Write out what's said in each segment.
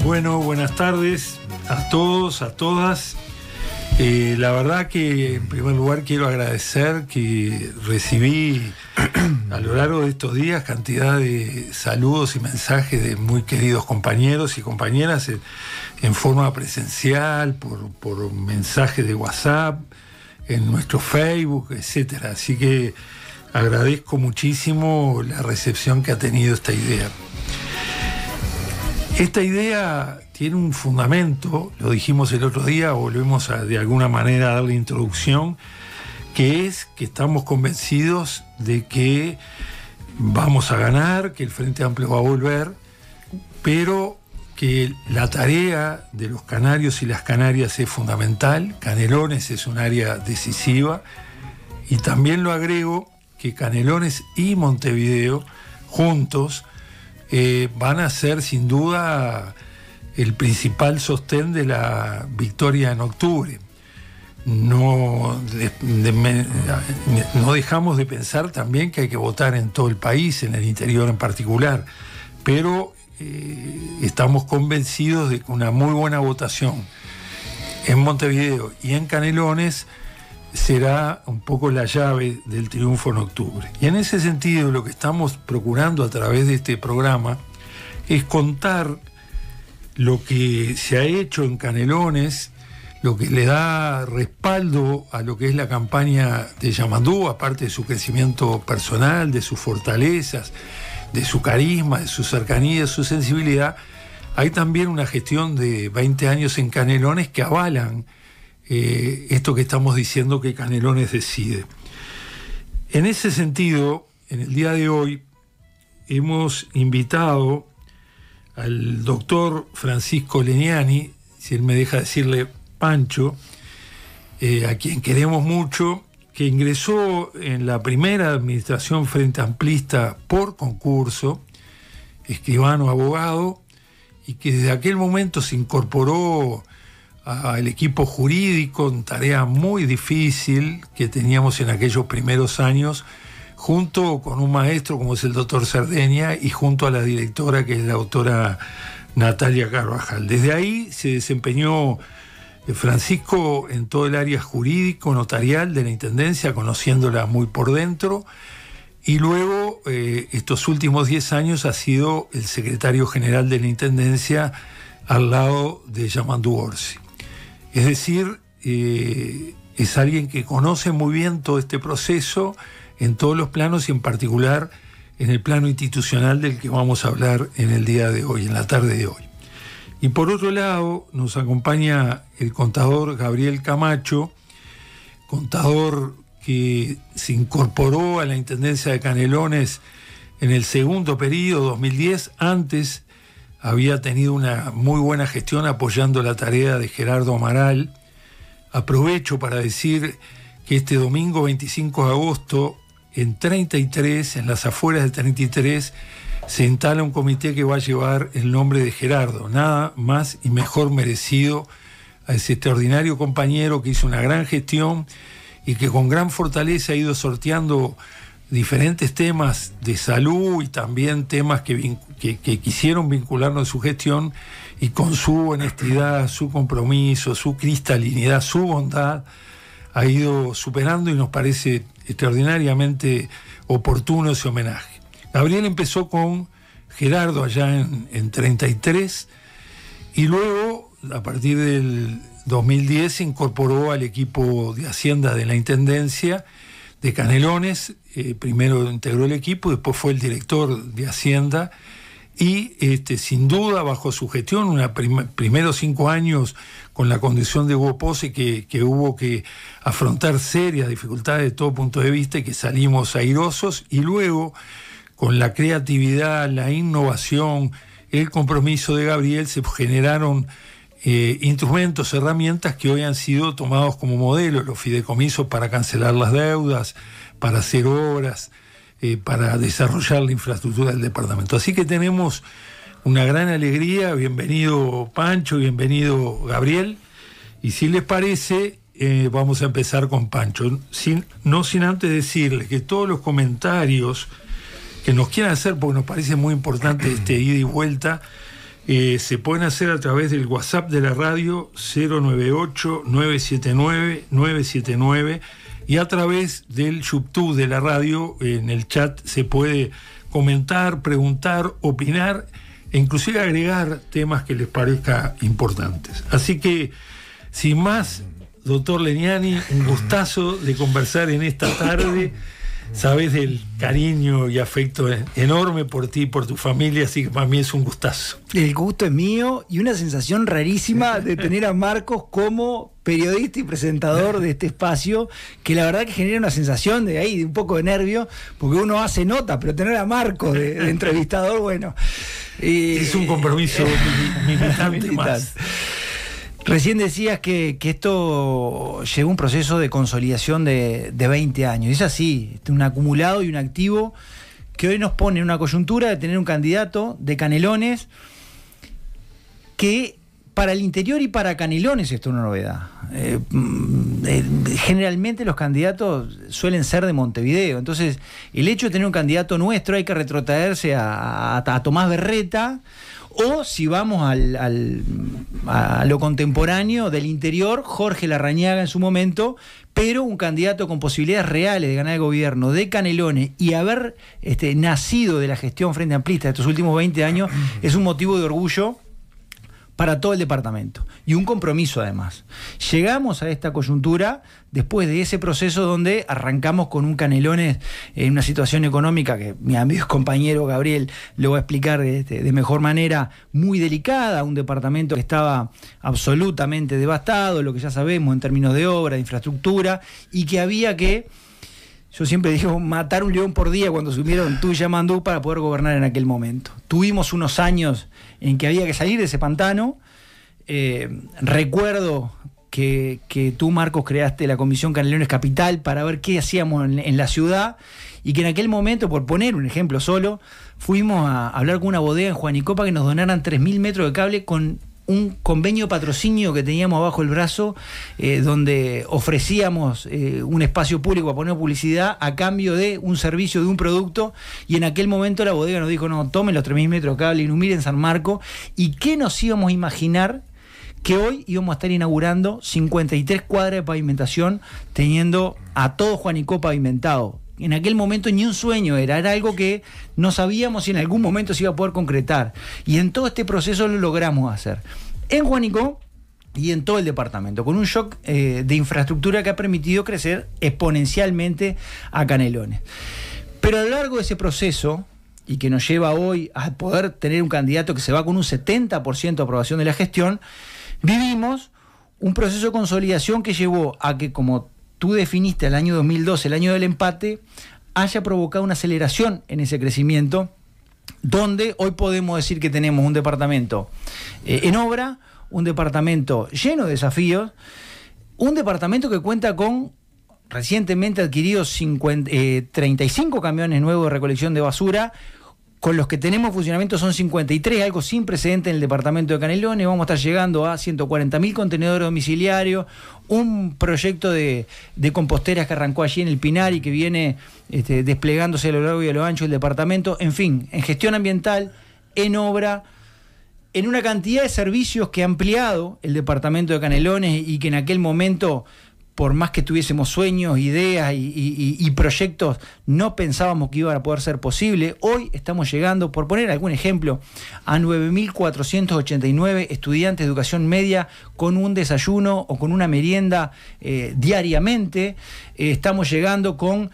Bueno, buenas tardes a todos, a todas. La verdad que en primer lugar quiero agradecer que recibí a lo largo de estos días cantidad de saludos y mensajes de muy queridos compañeros y compañeras en forma presencial, por mensajes de WhatsApp, en nuestro Facebook, etcétera. Así que agradezco muchísimo la recepción que ha tenido esta idea. Esta idea tiene un fundamento, lo dijimos el otro día, volvemos de alguna manera a darle introducción, que es que estamos convencidos de que vamos a ganar, que el Frente Amplio va a volver, pero que la tarea de los canarios y las canarias es fundamental. Canelones es un área decisiva, y también lo agrego que Canelones y Montevideo juntos van a ser sin duda el principal sostén de la victoria en octubre. No dejamos de pensar también que hay que votar en todo el país, en el interior en particular, pero estamos convencidos de que una muy buena votación en Montevideo y en Canelones será un poco la llave del triunfo en octubre. Y en ese sentido, lo que estamos procurando a través de este programa es contar lo que se ha hecho en Canelones, lo que le da respaldo a lo que es la campaña de Yamandú, aparte de su crecimiento personal, de sus fortalezas, de su carisma, de su cercanía, de su sensibilidad. Hay también una gestión de 20 años en Canelones que avalan esto que estamos diciendo, que Canelones decide. En ese sentido, en el día de hoy hemos invitado al doctor Francisco Legnani, si él me deja decirle Pancho, a quien queremos mucho, que ingresó en la primera administración Frente Amplista por concurso, escribano, abogado, y que desde aquel momento se incorporó al equipo jurídico, en tarea muy difícil que teníamos en aquellos primeros años, junto con un maestro como es el doctor Cerdeña y junto a la directora, que es la doctora Natalia Carvajal. Desde ahí se desempeñó Francisco en todo el área jurídico, notarial de la Intendencia, conociéndola muy por dentro, y luego estos últimos 10 años ha sido el secretario general de la Intendencia al lado de Yamandú Orsi. Es decir, es alguien que conoce muy bien todo este proceso en todos los planos y en particular en el plano institucional del que vamos a hablar en el día de hoy, en la tarde de hoy. Y por otro lado nos acompaña el contador Gabriel Camacho, contador que se incorporó a la Intendencia de Canelones en el segundo periodo, 2010, antes había tenido una muy buena gestión apoyando la tarea de Gerardo Amaral. Aprovecho para decir que este domingo 25 de agosto, en 33, en las afueras de 33, se instala un comité que va a llevar el nombre de Gerardo, nada más y mejor merecido a ese extraordinario compañero que hizo una gran gestión y que con gran fortaleza ha ido sorteando diferentes temas de salud y también temas que quisieron vincularnos a su gestión, y con su honestidad, su compromiso, su cristalinidad, su bondad, ha ido superando y nos parece extraordinariamente oportuno ese homenaje. Gabriel empezó con Gerardo allá en 33 y luego, a partir del 2010, se incorporó al equipo de Hacienda de la Intendencia de Canelones. Primero integró el equipo, después fue el director de Hacienda y sin duda bajo su gestión, primeros 5 años con la condición de Hugo Pose que hubo que afrontar serias dificultades de todo punto de vista y que salimos airosos, y luego con la creatividad, la innovación, el compromiso de Gabriel se generaron instrumentos, herramientas que hoy han sido tomados como modelo, los fideicomisos para cancelar las deudas, para hacer obras, para desarrollar la infraestructura del departamento. Así que tenemos una gran alegría. Bienvenido Pancho, bienvenido Gabriel, y si les parece vamos a empezar con Pancho, no sin antes decirles que todos los comentarios que nos quieran hacer, porque nos parece muy importante ida y vuelta, Se pueden hacer a través del WhatsApp de la radio 098-979-979 y a través del YouTube de la radio. En el chat se puede comentar, preguntar, opinar e inclusive agregar temas que les parezca importantes. Así que, sin más, doctor Legnani, un gustazo de conversar en esta tarde. Sabes del cariño y afecto enorme por ti y por tu familia, así que para mí es un gustazo. El gusto es mío y una sensación rarísima de tener a Marcos como periodista y presentador de este espacio, que la verdad que genera una sensación de un poco de nervio, porque uno hace nota, pero tener a Marcos de entrevistador, bueno. Es un compromiso militante más. Recién decías que esto llevó un proceso de consolidación de 20 años. Es así, un acumulado y un activo que hoy nos pone en una coyuntura de tener un candidato de Canelones que para el interior y para Canelones esto es una novedad. Generalmente los candidatos suelen ser de Montevideo. Entonces, el hecho de tener un candidato nuestro, hay que retrotraerse a Tomás Berreta. O si vamos a lo contemporáneo del interior, Jorge Larrañaga en su momento, pero un candidato con posibilidades reales de ganar el gobierno de Canelones y haber nacido de la gestión Frente Amplista de estos últimos 20 años es un motivo de orgullo para todo el departamento y un compromiso además. Llegamos a esta coyuntura después de ese proceso donde arrancamos con un Canelones en una situación económica que mi amigo y compañero Gabriel lo va a explicar de mejor manera, muy delicada, un departamento que estaba absolutamente devastado, lo que ya sabemos en términos de obra, de infraestructura, y que había que, yo siempre digo, matar un león por día cuando subieron tú y Yamandú para poder gobernar en aquel momento. Tuvimos unos años en que había que salir de ese pantano. Recuerdo que tú, Marcos, creaste la Comisión Canelones Capital para ver qué hacíamos en la ciudad, y que en aquel momento, por poner un ejemplo solo, fuimos a hablar con una bodega en Juanicopa que nos donaran 3.000 metros de cable con un convenio de patrocinio que teníamos bajo el brazo, donde ofrecíamos un espacio público a poner publicidad a cambio de un servicio, de un producto, y en aquel momento la bodega nos dijo, no, tomen los 3.000 metros de cable y miren San Marco. ¿Y qué nos íbamos a imaginar que hoy íbamos a estar inaugurando 53 cuadras de pavimentación, teniendo a todo Juanicopa pavimentado? En aquel momento ni un sueño era algo que no sabíamos si en algún momento se iba a poder concretar. Y en todo este proceso lo logramos hacer. En Juanico y en todo el departamento, con un shock de infraestructura que ha permitido crecer exponencialmente a Canelones. Pero a lo largo de ese proceso, y que nos lleva hoy a poder tener un candidato que se va con un 70% de aprobación de la gestión, vivimos un proceso de consolidación que llevó a que, como tú definiste el año 2012, el año del empate, haya provocado una aceleración en ese crecimiento, donde hoy podemos decir que tenemos un departamento en obra, un departamento lleno de desafíos, un departamento que cuenta con recientemente adquiridos 35 camiones nuevos de recolección de basura, con los que tenemos funcionamiento son 53, algo sin precedente en el departamento de Canelones. Vamos a estar llegando a 140.000 contenedores domiciliarios, un proyecto de composteras que arrancó allí en el Pinar y que viene desplegándose a lo largo y a lo ancho del departamento. En fin, en gestión ambiental, en obra, en una cantidad de servicios que ha ampliado el departamento de Canelones y que en aquel momento, por más que tuviésemos sueños, ideas y proyectos, no pensábamos que iba a poder ser posible. Hoy estamos llegando, por poner algún ejemplo, a 9.489 estudiantes de educación media con un desayuno o con una merienda diariamente. Estamos llegando con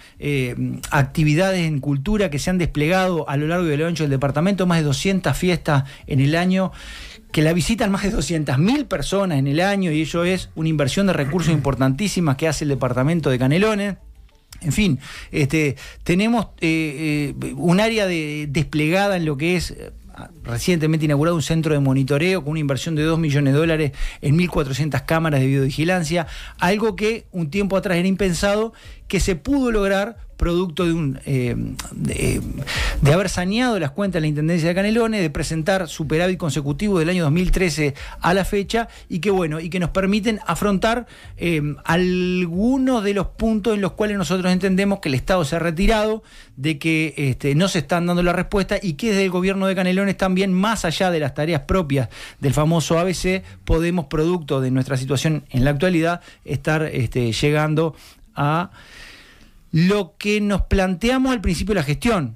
actividades en cultura que se han desplegado a lo largo y a lo ancho del departamento, más de 200 fiestas en el año, que la visitan más de 200.000 personas en el año, y ello es una inversión de recursos importantísimas que hace el departamento de Canelones. En fin, tenemos un área desplegada en lo que es recientemente inaugurado un centro de monitoreo con una inversión de $2 millones en 1.400 cámaras de videovigilancia, algo que un tiempo atrás era impensado, que se pudo lograr producto de haber saneado las cuentas de la Intendencia de Canelones, de presentar superávit consecutivo del año 2013 a la fecha, y que nos permiten afrontar algunos de los puntos en los cuales nosotros entendemos que el Estado se ha retirado, de que no se están dando la respuesta, y que desde el gobierno de Canelones también también, más allá de las tareas propias del famoso ABC, podemos, producto de nuestra situación en la actualidad, estar llegando a lo que nos planteamos al principio de la gestión,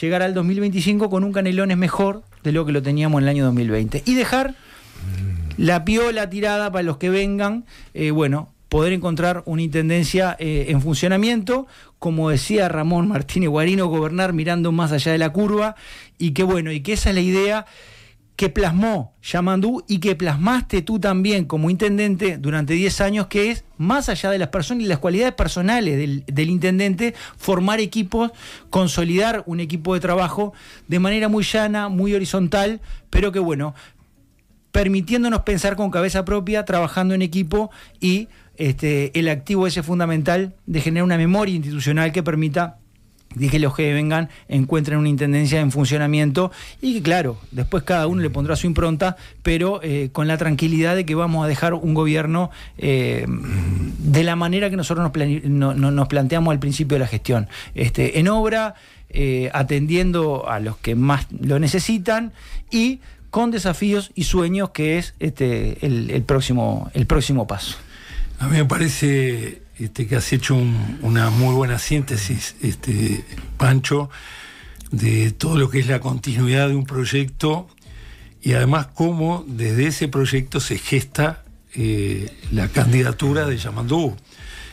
llegar al 2025 con un Canelones mejor de lo que lo teníamos en el año 2020 y dejar la piola tirada para los que vengan, poder encontrar una intendencia en funcionamiento, como decía Ramón Martínez Guarino, gobernar mirando más allá de la curva, y que esa es la idea que plasmó Yamandú y que plasmaste tú también como intendente durante 10 años, que es, más allá de las personas y las cualidades personales del intendente, formar equipos, consolidar un equipo de trabajo de manera muy llana, muy horizontal, pero que permitiéndonos pensar con cabeza propia, trabajando en equipo, y el activo ese fundamental de generar una memoria institucional que permita que los que vengan encuentren una intendencia en funcionamiento, y que claro, después cada uno le pondrá su impronta, pero con la tranquilidad de que vamos a dejar un gobierno de la manera que nosotros nos planteamos al principio de la gestión, en obra, atendiendo a los que más lo necesitan y con desafíos y sueños, que es el próximo paso. A mí me parece que has hecho una muy buena síntesis, Pancho, de todo lo que es la continuidad de un proyecto, y además cómo desde ese proyecto se gesta la candidatura de Yamandú,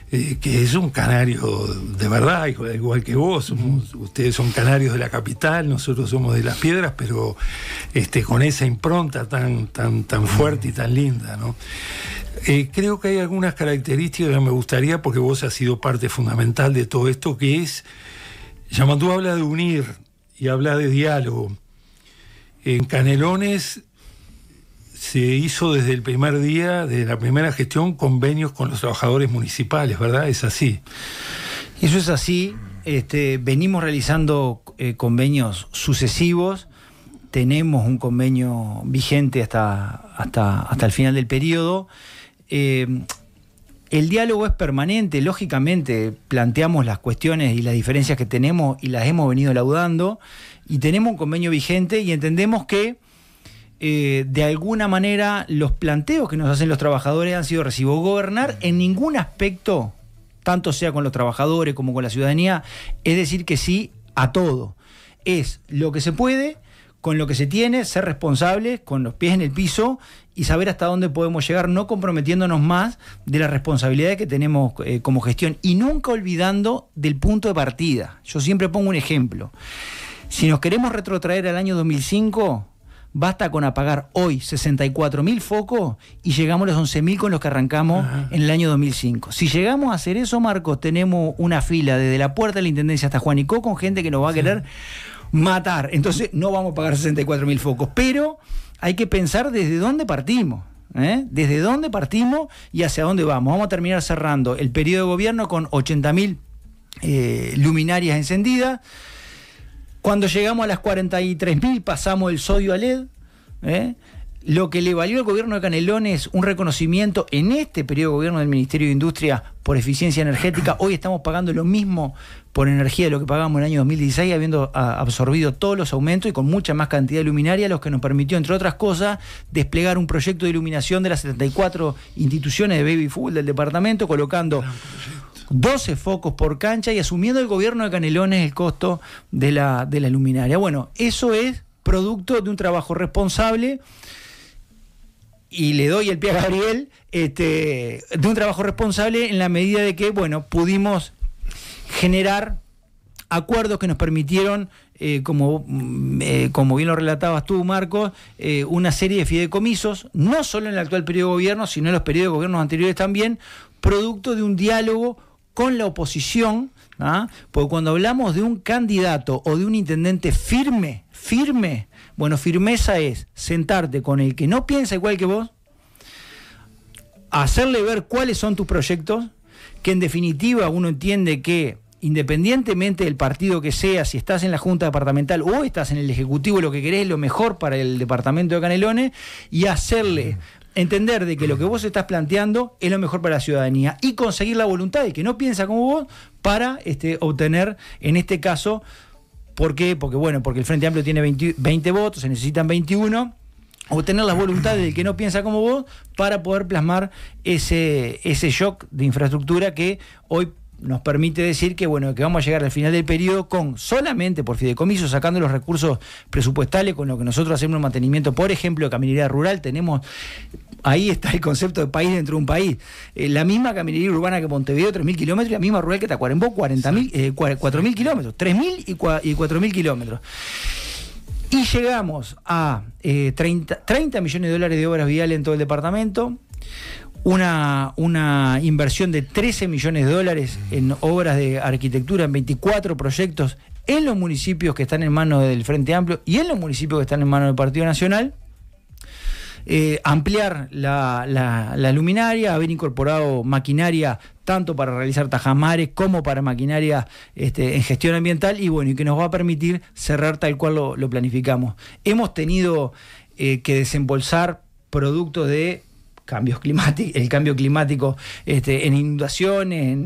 que es un canario de verdad, igual que vos. Ustedes son canarios de la capital, nosotros somos de Las Piedras, pero con esa impronta tan fuerte y tan linda, ¿no? Creo que hay algunas características que me gustaría, porque vos has sido parte fundamental de todo esto, que es, Yamandú habla de unir y habla de diálogo. En Canelones se hizo desde el primer día, de la primera gestión, convenios con los trabajadores municipales, ¿verdad? Es así. Eso es así. Venimos realizando convenios sucesivos. Tenemos un convenio vigente hasta el final del periodo. El diálogo es permanente, lógicamente planteamos las cuestiones y las diferencias que tenemos y las hemos venido laudando, y tenemos un convenio vigente, y entendemos que de alguna manera los planteos que nos hacen los trabajadores han sido recibos. Gobernar en ningún aspecto, tanto sea con los trabajadores como con la ciudadanía, es decir que sí a todo. Es lo que se puede, con lo que se tiene, ser responsables, con los pies en el piso, y saber hasta dónde podemos llegar, no comprometiéndonos más de las responsabilidades que tenemos como gestión, y nunca olvidando del punto de partida. Yo siempre pongo un ejemplo. Si nos queremos retrotraer al año 2005... basta con apagar hoy 64.000 focos y llegamos a los 11.000 con los que arrancamos en el año 2005. Si llegamos a hacer eso, Marcos, tenemos una fila desde la puerta de la Intendencia hasta Juanico con gente que nos va a querer matar. Entonces no vamos a pagar 64.000 focos, pero hay que pensar desde dónde partimos. Desde dónde partimos y hacia dónde vamos. Vamos a terminar cerrando el periodo de gobierno con 80.000 luminarias encendidas. Cuando llegamos a las 43.000 pasamos el sodio a LED, lo que le valió al gobierno de Canelones un reconocimiento en este periodo de gobierno del Ministerio de Industria por eficiencia energética. Hoy estamos pagando lo mismo por energía de lo que pagamos en el año 2016, habiendo absorbido todos los aumentos y con mucha más cantidad de luminaria, lo que nos permitió, entre otras cosas, desplegar un proyecto de iluminación de las 74 instituciones de Baby Fútbol del departamento, colocando 12 focos por cancha y asumiendo el gobierno de Canelones el costo de la luminaria. Bueno, eso es producto de un trabajo responsable, y le doy el pie a Gabriel, de un trabajo responsable en la medida de que, pudimos generar acuerdos que nos permitieron, como bien lo relatabas tú, Marcos, una serie de fideicomisos, no solo en el actual periodo de gobierno, sino en los periodos de gobiernos anteriores también, producto de un diálogo con la oposición, porque cuando hablamos de un candidato o de un intendente firme, firmeza es sentarte con el que no piensa igual que vos, hacerle ver cuáles son tus proyectos, que en definitiva uno entiende que independientemente del partido que sea, si estás en la Junta Departamental o estás en el Ejecutivo, lo que querés es lo mejor para el departamento de Canelones, y hacerle entender de que lo que vos estás planteando es lo mejor para la ciudadanía, y conseguir la voluntad de que no piensa como vos para obtener, en este caso, ¿Por qué? Porque el Frente Amplio tiene 20 votos, se necesitan 21, o tener las voluntades del que no piensa como vos para poder plasmar ese shock de infraestructura que hoy nos permite decir que vamos a llegar al final del periodo con solamente por fideicomiso, sacando los recursos presupuestales con lo que nosotros hacemos el mantenimiento, por ejemplo, de caminería rural. Tenemos, ahí está el concepto de país dentro de un país. La misma caminería urbana que Montevideo, 3.000 kilómetros, y la misma rural que Tacuarembó, 4.000 kilómetros, 3.000 y 4.000 kilómetros. Y llegamos a 30 millones de dólares de obras viales en todo el departamento, una inversión de 13 millones de dólares en obras de arquitectura, en 24 proyectos en los municipios que están en manos del Frente Amplio y en los municipios que están en manos del Partido Nacional. Ampliar la luminaria, haber incorporado maquinaria tanto para realizar tajamares como para maquinaria en gestión ambiental, y que nos va a permitir cerrar tal cual lo planificamos. Hemos tenido que desembolsar producto de el cambio climático en inundaciones,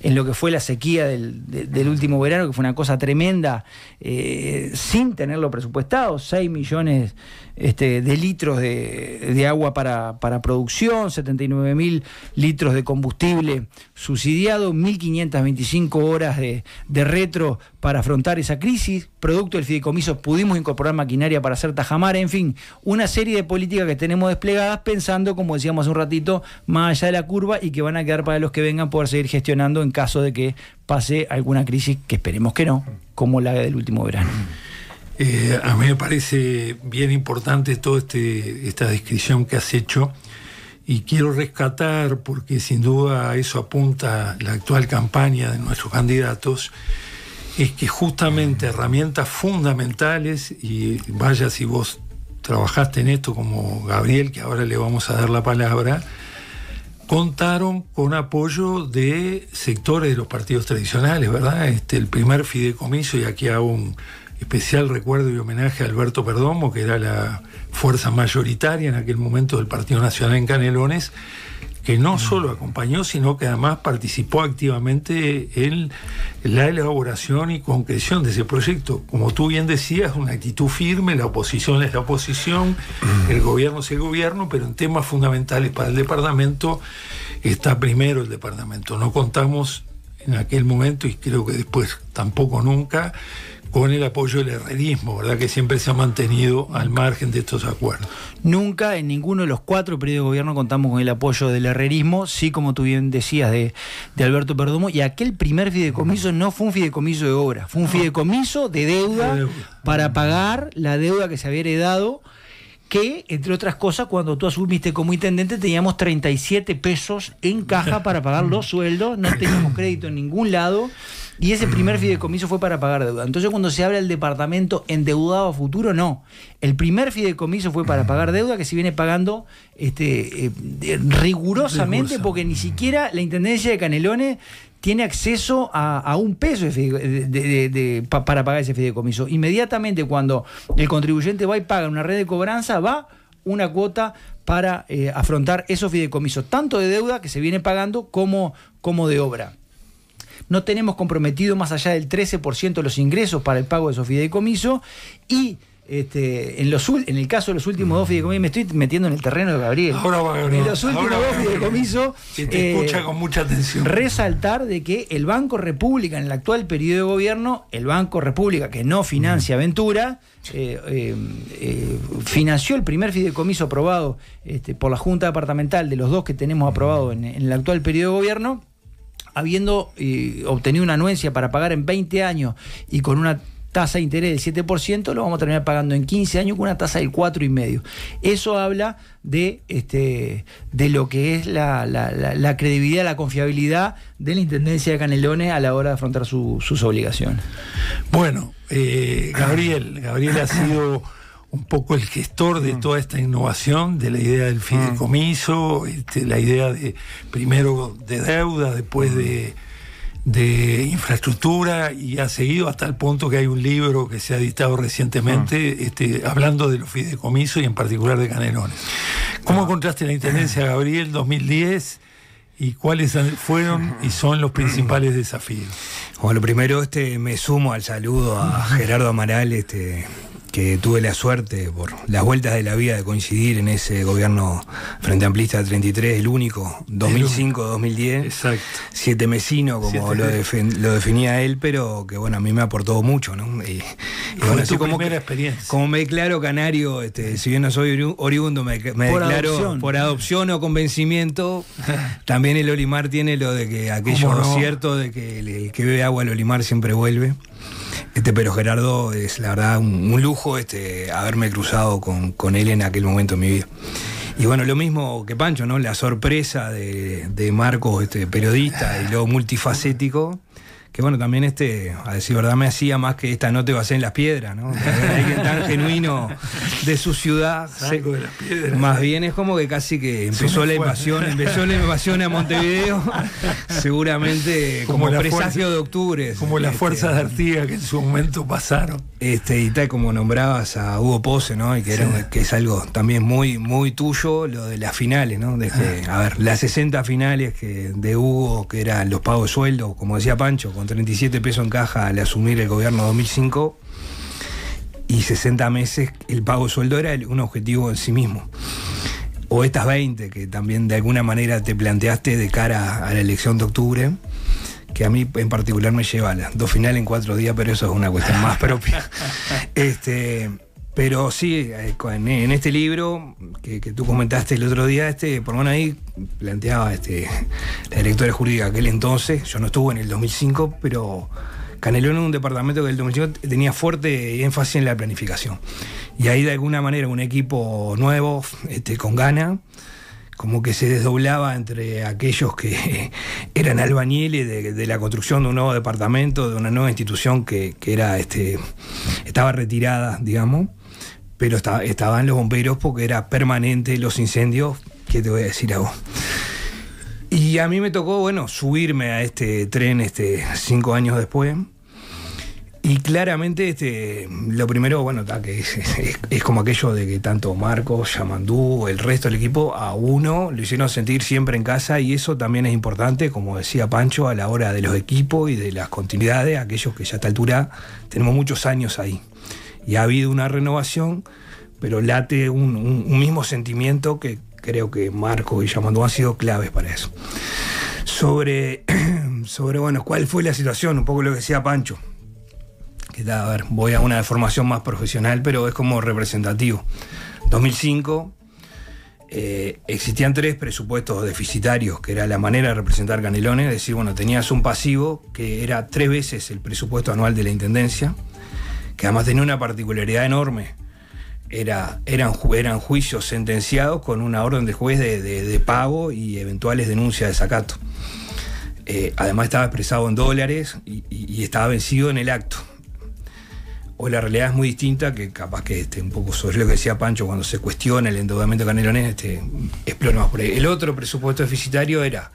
en lo que fue la sequía del último verano, que fue una cosa tremenda, sin tenerlo presupuestado. 6 millones de litros de agua para producción, 79.000 litros de combustible subsidiado, 1.525 horas de retro para afrontar esa crisis. Producto del fideicomiso pudimos incorporar maquinaria para hacer tajamares, en fin, una serie de políticas que tenemos desplegadas pensando, como decíamos hace un ratito, más allá de la curva, y que van a quedar para los que vengan poder seguir gestionando en caso de que pase alguna crisis, que esperemos que no, como la del último verano. A mí me parece bien importante toda esta descripción que has hecho, y quiero rescatar, porque sin duda a eso apunta la actual campaña de nuestros candidatos, es que justamente herramientas fundamentales, y vaya si vos trabajaste en esto como Gabriel, que ahora le vamos a dar la palabra, contaron con apoyo de sectores de los partidos tradicionales, ¿verdad? El primer fideicomiso, y aquí hago un especial recuerdo y homenaje a Alberto Perdomo, que era la fuerza mayoritaria en aquel momento del Partido Nacional en Canelones, que no solo acompañó, sino que además participó activamente en la elaboración y concreción de ese proyecto. Como tú bien decías, una actitud firme, la oposición es la oposición, el gobierno es el gobierno, pero en temas fundamentales para el departamento está primero el departamento. No contamos en aquel momento, y creo que después tampoco nunca, con el apoyo del herrerismo, ¿verdad?, que siempre se ha mantenido al margen de estos acuerdos. Nunca en ninguno de los 4 periodos de gobierno contamos con el apoyo del herrerismo, sí, como tú bien decías, de Alberto Perdomo, y aquel primer fideicomiso no fue un fideicomiso de obra, fue un fideicomiso de deuda para pagar la deuda que se había heredado, que, entre otras cosas, cuando tú asumiste como intendente teníamos 37 pesos en caja para pagar los sueldos, no teníamos crédito en ningún lado, y ese primer fideicomiso fue para pagar deuda. Entonces, cuando se habla del departamento endeudado a futuro, no. El primer fideicomiso fue para pagar deuda, que se viene pagando rigurosamente, porque ni siquiera la Intendencia de Canelones tiene acceso a un peso para pagar ese fideicomiso. Inmediatamente, cuando el contribuyente va y paga una red de cobranza, va una cuota para afrontar esos fideicomisos, tanto de deuda que se viene pagando como de obra. No tenemos comprometido más allá del 13% de los ingresos para el pago de esos fideicomisos, y en el caso de los últimos 2 fideicomisos, me estoy metiendo en el terreno de Gabriel. Ahora va, Gabriel. En los últimos 2 fideicomisos, te escucha con mucha atención. Resaltar de que el Banco República, en el actual periodo de gobierno, el Banco República, que no financia Aventura, financió el primer fideicomiso aprobado por la Junta Departamental, de los 2 que tenemos aprobados en el actual periodo de gobierno, habiendo obtenido una anuencia para pagar en 20 años y con una tasa de interés del 7%, lo vamos a terminar pagando en 15 años con una tasa del 4,5%. Eso habla de lo que es la credibilidad, la confiabilidad de la Intendencia de Canelones a la hora de afrontar sus obligaciones. Bueno, Gabriel ha sido un poco el gestor de toda esta innovación, de la idea del fideicomiso, la idea de primero de deuda, después de infraestructura, y ha seguido hasta el punto que hay un libro que se ha editado recientemente hablando de los fideicomisos y en particular de Canelones. ¿Cómo encontraste la Intendencia, Gabriel, 2010? ¿Y cuáles fueron y son los principales desafíos? Bueno, primero me sumo al saludo a Gerardo Amaral, que tuve la suerte por las vueltas de la vida de coincidir en ese gobierno Frente Amplista 33, el único, 2005-2010. Exacto. Siete mesino, como lo definía él, pero que bueno, a mí me aportó mucho, ¿no? Y bueno, así como primera experiencia. Como me declaro canario, si bien no soy oriundo, me declaro adopción. Por adopción o convencimiento. También el Olimar tiene lo de que aquello es cierto, de que el que bebe agua al Olimar siempre vuelve. Pero Gerardo es la verdad un lujo haberme cruzado con él en aquel momento en mi vida. Y bueno, lo mismo que Pancho, ¿no? La sorpresa de Marcos, periodista y luego multifacético, que bueno, también a decir verdad me hacía más que esta no te basé en las piedras, ¿no? Alguien tan genuino de su ciudad. Saco de las piedras. Más bien es como que casi que empezó la invasión a Montevideo, seguramente como presagio de octubre. Como las fuerzas de Artigas que en su momento pasaron. Y tal como nombrabas a Hugo Pose, ¿no? Y que es algo también muy, muy tuyo, lo de las finales, ¿no? A ver, las 60 finales de Hugo, que eran los pagos de sueldo, como decía Pancho, con 37 pesos en caja al asumir el gobierno 2005, y 60 meses el pago de sueldo era un objetivo en sí mismo. O estas 20 que también de alguna manera te planteaste de cara a la elección de octubre, que a mí en particular me lleva a las 2 finales en 4 días, pero eso es una cuestión más propia. Pero sí, en este libro que tú comentaste el otro día, por lo menos ahí planteaba la directora jurídica de aquel entonces, yo no estuve en el 2005, pero Canelones es un departamento que en el 2005 tenía fuerte énfasis en la planificación. Y ahí de alguna manera un equipo nuevo, con ganas, como que se desdoblaba entre aquellos que eran albañiles de la construcción de un nuevo departamento, de una nueva institución que era estaba retirada, digamos, pero estaban los bomberos porque era permanente los incendios, ¿qué te voy a decir a vos? Y a mí me tocó, bueno, subirme a este tren 5 años después. Y claramente lo primero, bueno, que es como aquello de que tanto Marcos, Yamandú, el resto del equipo, a uno lo hicieron sentir siempre en casa, y eso también es importante, como decía Pancho, a la hora de los equipos y de las continuidades, aquellos que ya a esta altura tenemos muchos años ahí. Y ha habido una renovación, pero late un mismo sentimiento que creo que Marcos y Yamandú han sido claves para eso. Sobre bueno, ¿cuál fue la situación? Un poco lo que decía Pancho. A ver, voy a una formación más profesional, pero es como representativo. 2005, existían 3 presupuestos deficitarios, que era la manera de representar Canelones, es decir, bueno, tenías un pasivo que era 3 veces el presupuesto anual de la Intendencia, que además tenía una particularidad enorme. Eran juicios sentenciados con una orden de juez de pago y eventuales denuncias de desacato. Además estaba expresado en dólares y estaba vencido en el acto. Hoy la realidad es muy distinta, que capaz que un poco sobre lo que decía Pancho, cuando se cuestiona el endeudamiento de Canelones, explora más por ahí. El otro presupuesto deficitario era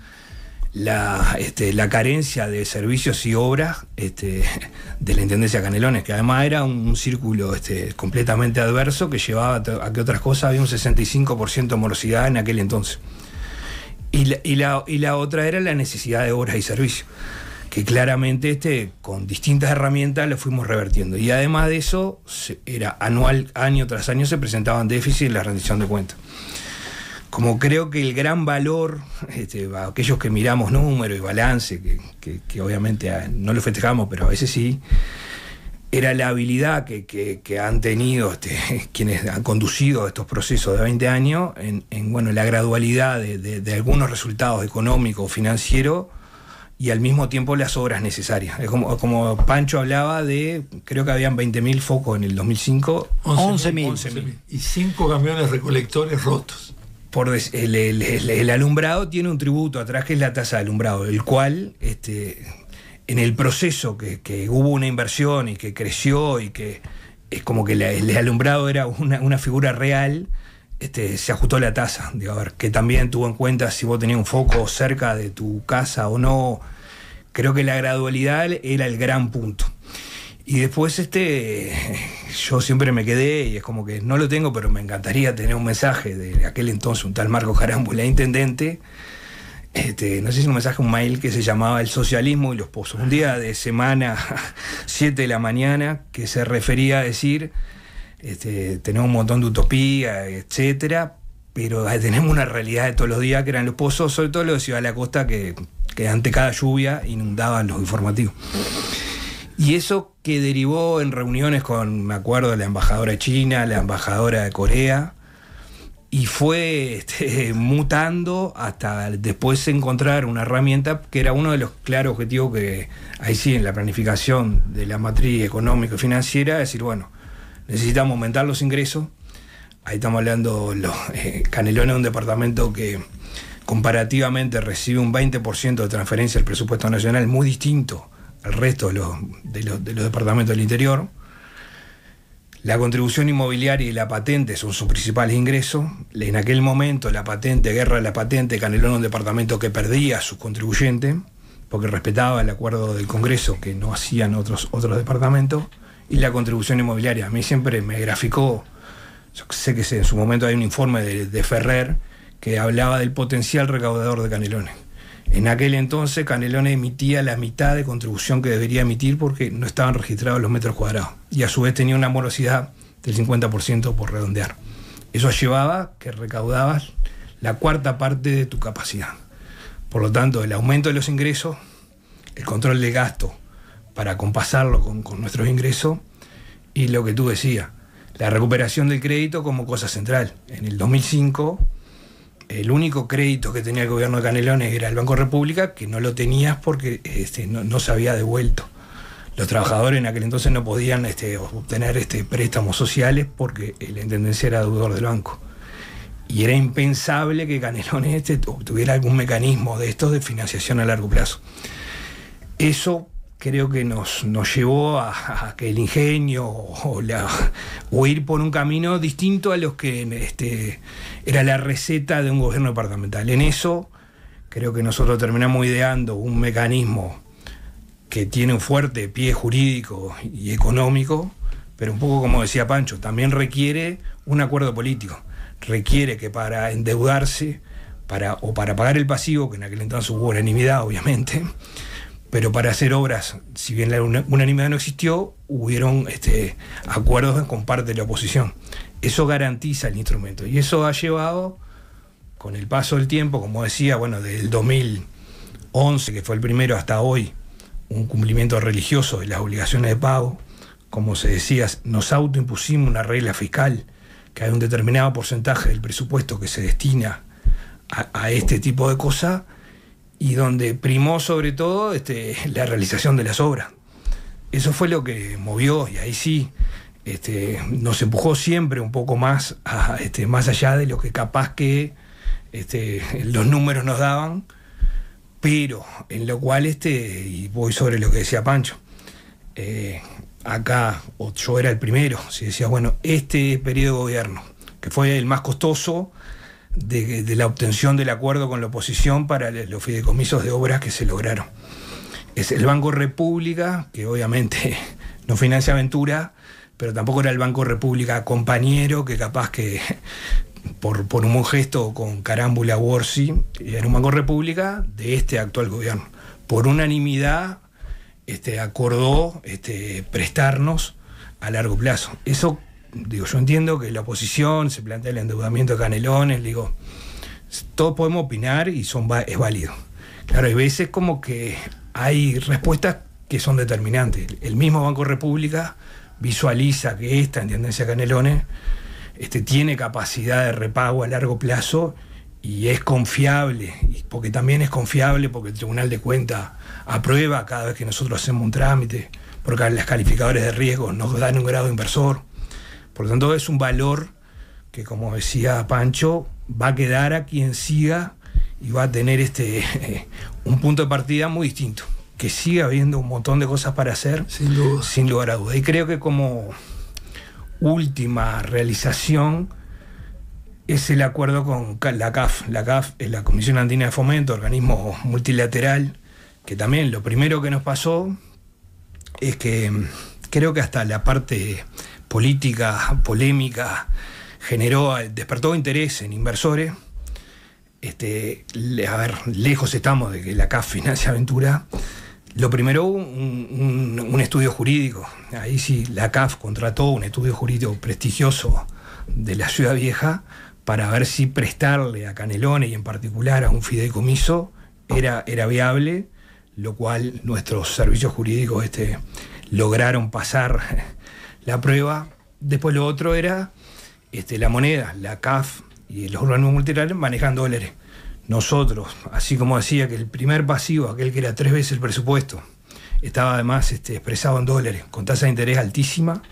la carencia de servicios y obras de la Intendencia de Canelones, que además era un círculo completamente adverso que llevaba a que otras cosas había un 65% de morosidad en aquel entonces. Y la otra era la necesidad de obras y servicios, que claramente con distintas herramientas lo fuimos revertiendo. Y además de eso, era anual, año tras año, se presentaban déficits en la rendición de cuentas. Como creo que el gran valor, aquellos que miramos números y balance, que obviamente no lo festejamos, pero a veces sí, era la habilidad que han tenido quienes han conducido estos procesos de 20 años en bueno, la gradualidad de algunos resultados económicos, financieros, y al mismo tiempo las obras necesarias. Es como Pancho hablaba creo que habían 20.000 focos en el 2005. 11.000. Y 5 camiones recolectores rotos. El alumbrado tiene un tributo atrás, que es la tasa de alumbrado, el cual en el proceso que hubo una inversión y que creció, y que es como que el alumbrado era una figura real, se ajustó la tasa, digo, a ver, que también tuvo en cuenta si vos tenías un foco cerca de tu casa o no. Creo que la gradualidad era el gran punto. Y después yo siempre me quedé, y es como que no lo tengo, pero me encantaría tener un mensaje de aquel entonces, un tal Marco Carámbula, intendente, no sé si un mensaje, un mail que se llamaba El socialismo y los pozos. Un día de semana, 7 de la mañana, que se refería a decir, tenemos un montón de utopía, etcétera, pero tenemos una realidad de todos los días que eran los pozos, sobre todo los de Ciudad de la Costa, que ante cada lluvia inundaban los informativos. Y eso que derivó en reuniones con, me acuerdo, la embajadora china, la embajadora de Corea, y fue mutando hasta después encontrar una herramienta que era uno de los claros objetivos que, ahí sí, en la planificación de la matriz económica y financiera, es decir, bueno, necesitamos aumentar los ingresos. Ahí estamos hablando, Canelones es un departamento que comparativamente recibe un 20% de transferencia del presupuesto nacional, muy distinto al resto de los departamentos del interior. La contribución inmobiliaria y la patente son sus principales ingresos. En aquel momento la patente, guerra de la patente, Canelones era un departamento que perdía a sus contribuyentes porque respetaba el acuerdo del Congreso que no hacían otros departamentos. Y la contribución inmobiliaria, a mí siempre me graficó, yo sé que en su momento hay un informe de Ferrer que hablaba del potencial recaudador de Canelones. En aquel entonces Canelones emitía la mitad de contribución que debería emitir porque no estaban registrados los metros cuadrados. Y a su vez tenía una morosidad del 50% por redondear. Eso llevaba que recaudabas la cuarta parte de tu capacidad. Por lo tanto, el aumento de los ingresos, el control de gasto para compasarlo con nuestros ingresos, y lo que tú decías, la recuperación del crédito como cosa central. En el 2005... el único crédito que tenía el gobierno de Canelones era el Banco República, que no lo tenías porque no se había devuelto. Los trabajadores en aquel entonces no podían obtener préstamos sociales porque la intendencia era deudor del banco. Y era impensable que Canelones tuviera algún mecanismo de estos de financiación a largo plazo. Eso creo que nos llevó a que el ingenio o ir por un camino distinto a los que era la receta de un gobierno departamental. En eso creo que nosotros terminamos ideando un mecanismo que tiene un fuerte pie jurídico y económico, pero un poco como decía Pancho, también requiere un acuerdo político. Requiere que para endeudarse, o para pagar el pasivo, que en aquel entonces hubo unanimidad, obviamente, pero para hacer obras, si bien la unanimidad no existió, hubieron acuerdos con parte de la oposición. Eso garantiza el instrumento. Y eso ha llevado, con el paso del tiempo, como decía, bueno, desde el 2011, que fue el primero, hasta hoy, un cumplimiento religioso de las obligaciones de pago. Como se decía, nos autoimpusimos una regla fiscal, que hay un determinado porcentaje del presupuesto que se destina a este tipo de cosas, y donde primó sobre todo la realización de las obras. Eso fue lo que movió, y ahí sí nos empujó siempre un poco más más allá de lo que capaz que los números nos daban, pero en lo cual y voy sobre lo que decía Pancho, acá yo era el primero, si decía, bueno, este periodo de gobierno, que fue el más costoso, de la obtención del acuerdo con la oposición para los fideicomisos de obras que se lograron. Es el Banco República, que obviamente no financia Aventura, pero tampoco era el Banco República compañero, que capaz que por un buen gesto con Carámbula u Orsi, era un Banco República de actual gobierno. Por unanimidad acordó prestarnos a largo plazo. Eso, digo, yo entiendo que la oposición se plantea el endeudamiento de Canelones, digo, todos podemos opinar y es válido. Claro, hay veces como que hay respuestas que son determinantes. El mismo Banco República visualiza que esta intendencia Canelones tiene capacidad de repago a largo plazo y es confiable, porque también es confiable porque el Tribunal de Cuentas aprueba cada vez que nosotros hacemos un trámite, porque las calificadoras de riesgo nos dan un grado inversor. Por lo tanto, es un valor que, como decía Pancho, va a quedar a quien siga y va a tener un punto de partida muy distinto. Que siga habiendo un montón de cosas para hacer, sin duda, sin lugar a dudas. Y creo que como última realización es el acuerdo con la CAF. La CAF es la Comisión Andina de Fomento, organismo multilateral, que también lo primero que nos pasó es que creo que hasta la parte política, polémica, despertó interés en inversores, a ver, lejos estamos de que la CAF financie Aventura. Lo primero, un estudio jurídico. Ahí sí, la CAF contrató un estudio jurídico prestigioso de la Ciudad Vieja para ver si prestarle a Canelones y en particular a un fideicomiso era viable, lo cual nuestros servicios jurídicos lograron pasar la prueba. Después lo otro era la moneda, la CAF y los organismos multilaterales manejan dólares. Nosotros, así como decía que el primer pasivo, aquel que era 3 veces el presupuesto, estaba además expresado en dólares, con tasa de interés altísima,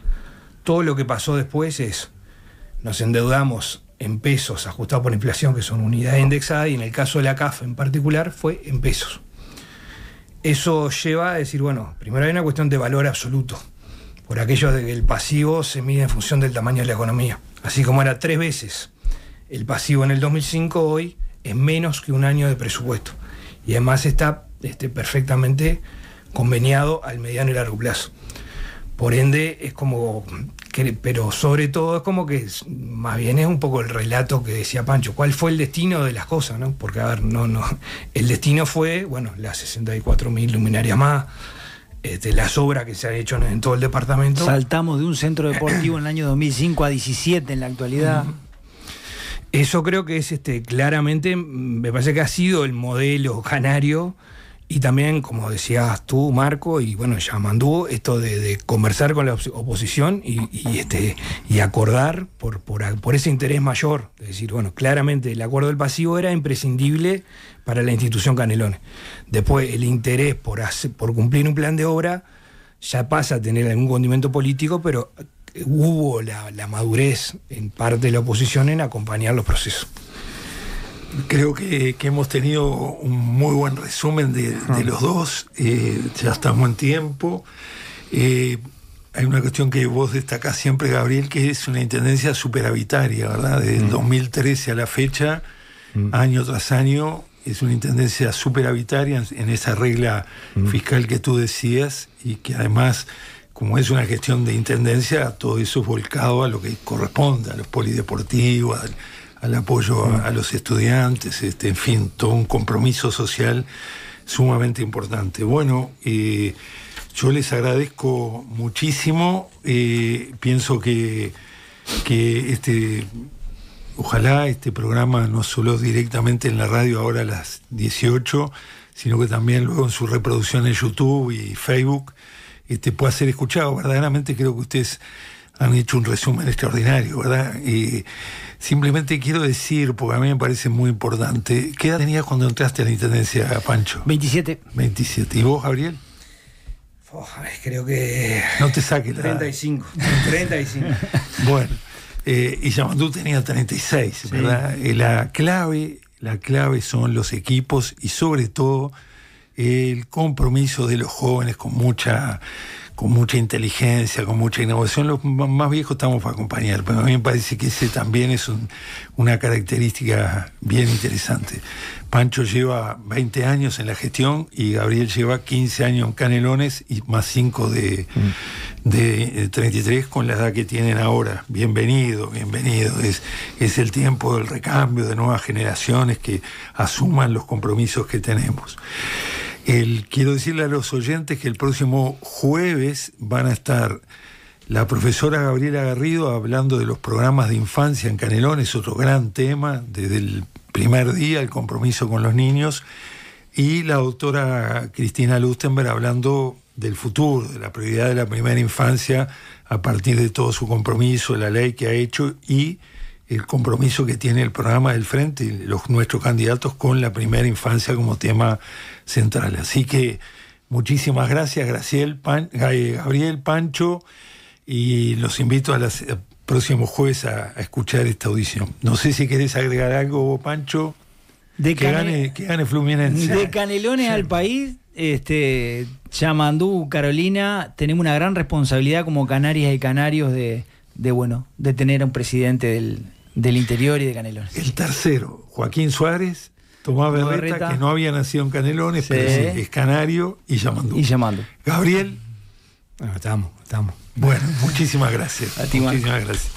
todo lo que pasó después es, nos endeudamos en pesos ajustados por inflación, que son unidades indexadas, y en el caso de la CAF en particular fue en pesos. Eso lleva a decir, bueno, primero hay una cuestión de valor absoluto, por aquello de que el pasivo se mide en función del tamaño de la economía. Así como era 3 veces el pasivo en el 2005, hoy es menos que un año de presupuesto. Y además está perfectamente conveniado al mediano y largo plazo. Por ende, es como, pero sobre todo es como que más bien es un poco el relato que decía Pancho. ¿Cuál fue el destino de las cosas, no? Porque, a ver, el destino fue, bueno, las 64.000 luminarias más, las obras que se han hecho en todo el departamento. Saltamos de un centro deportivo en el año 2005 a 17 en la actualidad. Eso creo que es claramente, me parece que ha sido el modelo canario, y también, como decías tú, Marco, y bueno, Yamandú, esto de conversar con la oposición y acordar por ese interés mayor. Es decir, bueno, claramente el acuerdo del pasivo era imprescindible para la institución Canelones. Después, el interés por cumplir un plan de obra ya pasa a tener algún condimento político, pero hubo la madurez en parte de la oposición en acompañar los procesos. Creo que hemos tenido un muy buen resumen de los dos. Ya estamos en tiempo. Hay una cuestión que vos destacás siempre, Gabriel, que es una intendencia superavitaria, ¿verdad? Desde el 2013 a la fecha, año tras año, es una intendencia superavitaria en esa regla fiscal que tú decías, y que además, como es una gestión de intendencia, todo eso es volcado a lo que corresponde, a los polideportivos, al apoyo a los estudiantes, en fin, todo un compromiso social sumamente importante. Bueno, yo les agradezco muchísimo. Pienso que ojalá este programa no solo directamente en la radio ahora a las 18, sino que también luego en su reproducción en YouTube y Facebook pueda ser escuchado. Verdaderamente creo que ustedes han hecho un resumen extraordinario, ¿verdad? Simplemente quiero decir, porque a mí me parece muy importante, ¿qué edad tenías cuando entraste a la intendencia, Pancho? 27. 27. ¿Y vos, Gabriel? Creo que... No te saques la 35. 35. Bueno, y Yamandú tenía 36, ¿verdad? Sí. La clave son los equipos y sobre todo el compromiso de los jóvenes con mucha inteligencia, con mucha innovación. Los más viejos estamos para acompañar, pero a mí me parece que ese también es una característica bien interesante. Pancho lleva 20 años en la gestión y Gabriel lleva 15 años en Canelones y más 5 de 33 con la edad que tienen ahora. Bienvenido. Es el tiempo del recambio, de nuevas generaciones que asuman los compromisos que tenemos. Quiero decirle a los oyentes que el próximo jueves van a estar la profesora Gabriela Garrido hablando de los programas de infancia en Canelones, otro gran tema desde el primer día, el compromiso con los niños, y la doctora Cristina Lustenberg hablando del futuro, de la prioridad de la primera infancia a partir de todo su compromiso, la ley que ha hecho y el compromiso que tiene el programa del Frente y nuestros candidatos con la primera infancia como tema central. Así que muchísimas gracias, Gabriel, Pancho, y los invito a los próximos jueves a escuchar esta audición. No sé si querés agregar algo, Pancho, que gane Fluminense. De Canelones al país, Yamandú, Carolina, tenemos una gran responsabilidad como canarias y canarios de tener a un presidente del interior y de Canelones. El tercero, Joaquín Suárez, Tomás Berreta, que no había nacido en Canelones, sí, pero sí, es canario, y Yamandú. Gabriel. Bueno, estamos. Bueno, muchísimas gracias. A ti, muchísimas gracias.